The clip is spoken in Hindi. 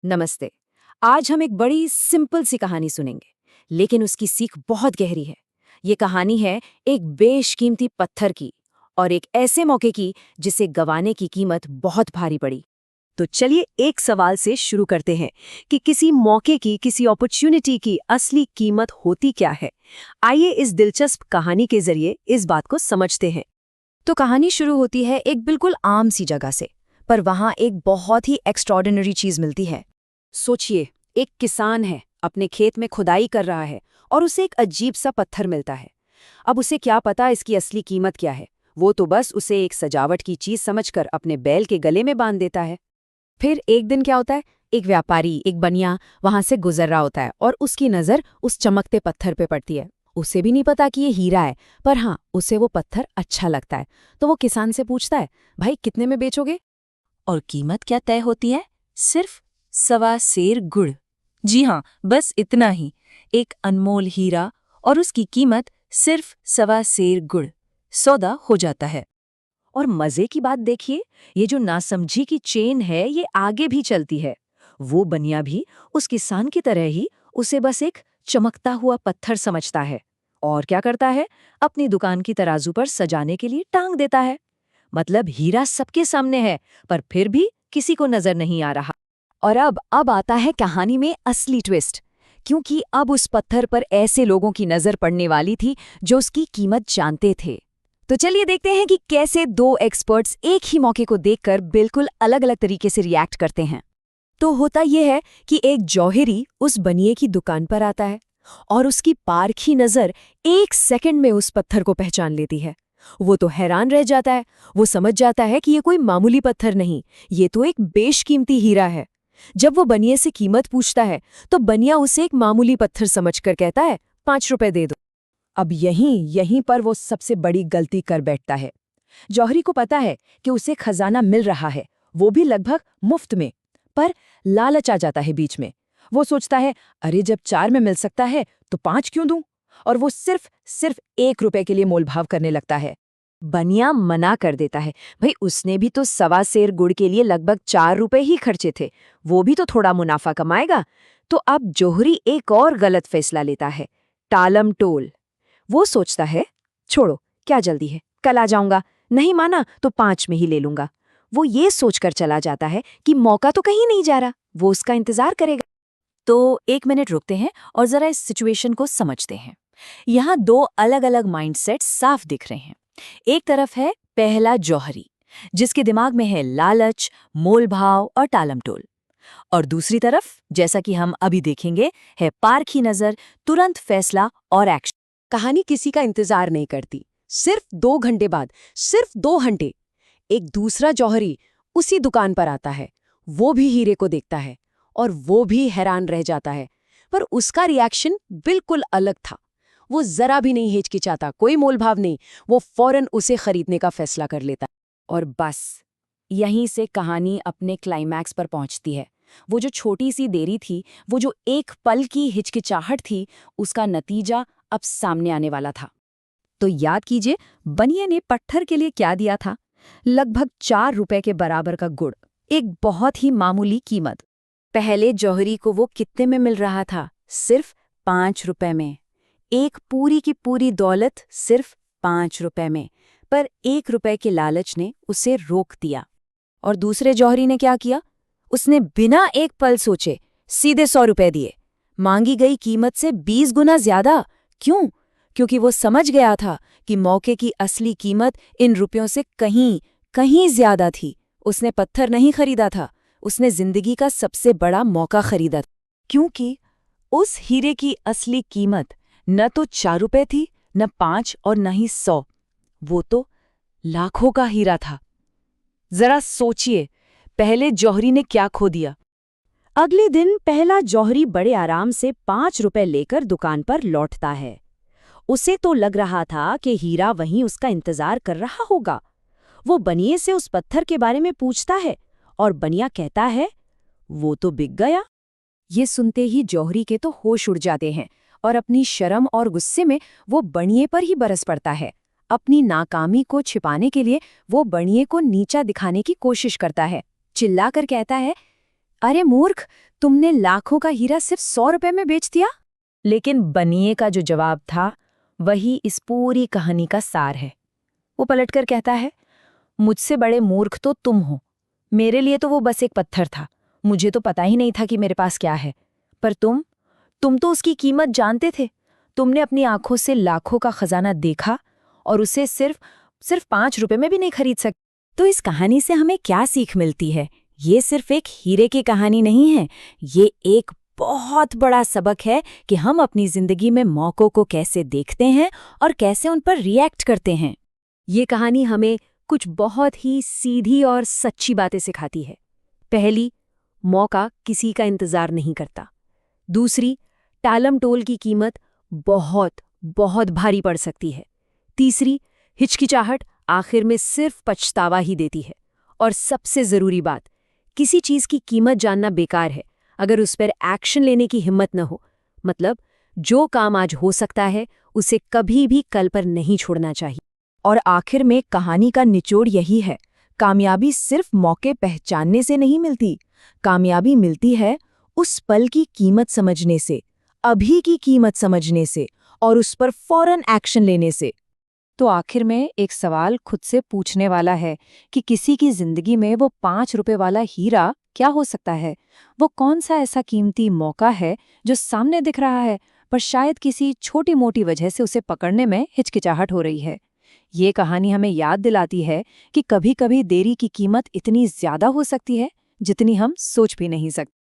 नमस्ते। आज हम एक बड़ी सिंपल सी कहानी सुनेंगे, लेकिन उसकी सीख बहुत गहरी है। ये कहानी है एक बेशकीमती पत्थर की और एक ऐसे मौके की जिसे गंवाने की कीमत बहुत भारी पड़ी। तो चलिए एक सवाल से शुरू करते हैं कि किसी मौके की, किसी अपॉर्चुनिटी की असली कीमत होती क्या है। आइए इस दिलचस्प कहानी के जरिए इस बात को समझते हैं। तो कहानी शुरू होती है एक बिल्कुल आम सी जगह से, पर वहाँ एक बहुत ही एक्स्ट्रॉर्डिनरी चीज़ मिलती है। सोचिए, एक किसान है, अपने खेत में खुदाई कर रहा है और उसे एक अजीब सा पत्थर मिलता है। अब उसे क्या पता इसकी असली कीमत क्या है। वो तो बस उसे एक सजावट की चीज समझकर अपने बैल के गले में बांध देता है। फिर एक दिन क्या होता है, एक व्यापारी, एक बनिया वहां से गुजर रहा होता है और उसकी नजर उस चमकते पत्थर पे पड़ती है। उसे भी नहीं पता कि ये हीरा है, पर हाँ, उसे वो पत्थर अच्छा लगता है। तो वो किसान से पूछता है, भाई कितने में बेचोगे? और कीमत क्या तय होती है? सिर्फ 1.25 सेर गुड़। जी हाँ, बस इतना ही। एक अनमोल हीरा और उसकी कीमत सिर्फ 1.25 सेर गुड़। सौदा हो जाता है। और मजे की बात देखिए, ये जो नासमझी की चेन है ये आगे भी चलती है। वो बनिया भी उस किसान की तरह ही उसे बस एक चमकता हुआ पत्थर समझता है। और क्या करता है, अपनी दुकान की तराजू पर सजाने के लिए टांग देता है। मतलब हीरा सबके सामने है, पर फिर भी किसी को नजर नहीं आ रहा। और अब आता है कहानी में असली ट्विस्ट, क्योंकि अब उस पत्थर पर ऐसे लोगों की नजर पड़ने वाली थी जो उसकी कीमत जानते थे। तो चलिए देखते हैं कि कैसे दो एक्सपर्ट्स एक ही मौके को देखकर बिल्कुल अलग-अलग तरीके से रिएक्ट करते हैं। तो होता यह है कि एक जौहरी उस बनिए की दुकान पर आता है और उसकी पारखी नजर 1 सेकंड में उस पत्थर को पहचान लेती है। वो तो हैरान रह जाता है। वो समझ जाता है कि ये कोई मामूली पत्थर नहीं, ये तो एक बेशकीमती हीरा है। जब वो बनिए से कीमत पूछता है तो बनिया उसे एक मामूली पत्थर समझकर कहता है, 5 रुपए दे दो। अब यहीं पर वो सबसे बड़ी गलती कर बैठता है। जौहरी को पता है कि उसे खजाना मिल रहा है, वो भी लगभग मुफ्त में। पर लालच आ जाता है बीच में। वो सोचता है, अरे जब 4 में मिल सकता है तो 5 क्यों दूं? और वो सिर्फ 1 रुपए के लिए मोलभाव करने लगता है। बनिया मना कर देता है, भाई उसने भी तो 1.25 सेर गुड़ के लिए लगभग 4 रुपए ही खर्चे थे, वो भी तो थोड़ा मुनाफा कमाएगा। तो अब जौहरी एक और गलत फैसला लेता है, टालम टोल। वो सोचता है, छोड़ो, क्या जल्दी है, कल आ जाऊंगा, नहीं माना तो 5 में ही ले लूंगा। वो ये सोचकर चला जाता है कि मौका तो कहीं नहीं जा रहा, वो उसका इंतजार करेगा। तो 1 मिनट रुकते हैं और जरा इस सिचुएशन को समझते हैं। यहाँ दो अलग अलग माइंडसेट साफ दिख रहे हैं। एक तरफ है पहला जौहरी, जिसके दिमाग में है लालच, मोलभाव और टालमटोल। और दूसरी तरफ, जैसा कि हम अभी देखेंगे, है पारखी नजर, तुरंत फैसला और एक्शन। कहानी किसी का इंतजार नहीं करती। सिर्फ 2 घंटे बाद, सिर्फ 2 घंटे, एक दूसरा जौहरी उसी दुकान पर आता है। वो भी हीरे को देखता है और वो भी हैरान रह जाता है। पर उसका रिएक्शन बिल्कुल अलग था। वो जरा भी नहीं हिचकिचाता, कोई मोलभाव नहीं। वो फौरन उसे खरीदने का फैसला कर लेता। और बस यहीं से कहानी अपने क्लाइमैक्स पर पहुंचती है। वो जो छोटी सी देरी थी, वो जो एक पल की हिचकिचाहट थी, उसका नतीजा अब सामने आने वाला था। तो याद कीजिए, बनिए ने पत्थर के लिए क्या दिया था? लगभग 4 रुपए के बराबर का गुड़, एक बहुत ही मामूली कीमत। पहले जौहरी को वो कितने में मिल रहा था? सिर्फ 5 रुपए में। एक पूरी की पूरी दौलत सिर्फ 5 रुपए में। पर 1 रुपए के लालच ने उसे रोक दिया। और दूसरे जौहरी ने क्या किया? उसने बिना एक पल सोचे सीधे 100 रुपए दिए। मांगी गई कीमत से 20 गुना ज्यादा। क्यों? क्योंकि वो समझ गया था कि मौके की असली कीमत इन रुपयों से कहीं ज्यादा थी। उसने पत्थर नहीं खरीदा था, उसने जिंदगी का सबसे बड़ा मौका खरीदा। क्योंकि उस हीरे की असली कीमत न तो 4 रुपए थी, न 5 और न ही 100। वो तो लाखों का हीरा था। जरा सोचिए, पहले जौहरी ने क्या खो दिया? अगले दिन पहला जौहरी बड़े आराम से 5 रुपए लेकर दुकान पर लौटता है। उसे तो लग रहा था कि हीरा वहीं उसका इंतजार कर रहा होगा। वो बनिए से उस पत्थर के बारे में पूछता है और बनिया कहता है, वो तो बिक गया। ये सुनते ही जौहरी के तो होश उड़ जाते हैं और अपनी शर्म और गुस्से में वो बनिए पर ही बरस पड़ता है। अपनी नाकामी को छिपाने के लिए वो बनिए को नीचा दिखाने की कोशिश करता है। चिल्लाकर कहता है, अरे मूर्ख, तुमने लाखों का हीरा सिर्फ 100 रुपए में बेच दिया? लेकिन बनिए का जो जवाब था वही इस पूरी कहानी का सार है। वो पलटकर कहता है, मुझसे बड़े मूर्ख तो तुम हो। मेरे लिए तो वो बस एक पत्थर था, मुझे तो पता ही नहीं था कि मेरे पास क्या है। पर तुम तो उसकी कीमत जानते थे। तुमने अपनी आंखों से लाखों का खजाना देखा और उसे सिर्फ 5 रुपए में भी नहीं खरीद सकते। तो इस कहानी से हमें क्या सीख मिलती है? ये सिर्फ एक हीरे की कहानी नहीं है, ये एक बहुत बड़ा सबक है कि हम अपनी जिंदगी में मौकों को कैसे देखते हैं और कैसे उन पर रिएक्ट करते हैं। ये कहानी हमें कुछ बहुत ही सीधी और सच्ची बातें सिखाती है। पहली, मौका किसी का इंतजार नहीं करता। दूसरी, टालम-टोल की कीमत बहुत बहुत भारी पड़ सकती है। तीसरी, हिचकिचाहट आखिर में सिर्फ पछतावा ही देती है। और सबसे ज़रूरी बात, किसी चीज़ की कीमत जानना बेकार है अगर उस पर एक्शन लेने की हिम्मत न हो। मतलब जो काम आज हो सकता है उसे कभी भी कल पर नहीं छोड़ना चाहिए। और आखिर में कहानी का निचोड़ यही है, कामयाबी सिर्फ मौके पहचानने से नहीं मिलती, कामयाबी मिलती है उस पल की कीमत समझने से, अभी की कीमत समझने से और उस पर फौरन एक्शन लेने से। तो आखिर में एक सवाल खुद से पूछने वाला है कि किसी की जिंदगी में वो 5 रुपए वाला हीरा क्या हो सकता है? वो कौन सा ऐसा कीमती मौका है जो सामने दिख रहा है पर शायद किसी छोटी मोटी वजह से उसे पकड़ने में हिचकिचाहट हो रही है? ये कहानी हमें याद दिलाती है कि कभी-कभी देरी की कीमत इतनी ज्यादा हो सकती है जितनी हम सोच भी नहीं सकते।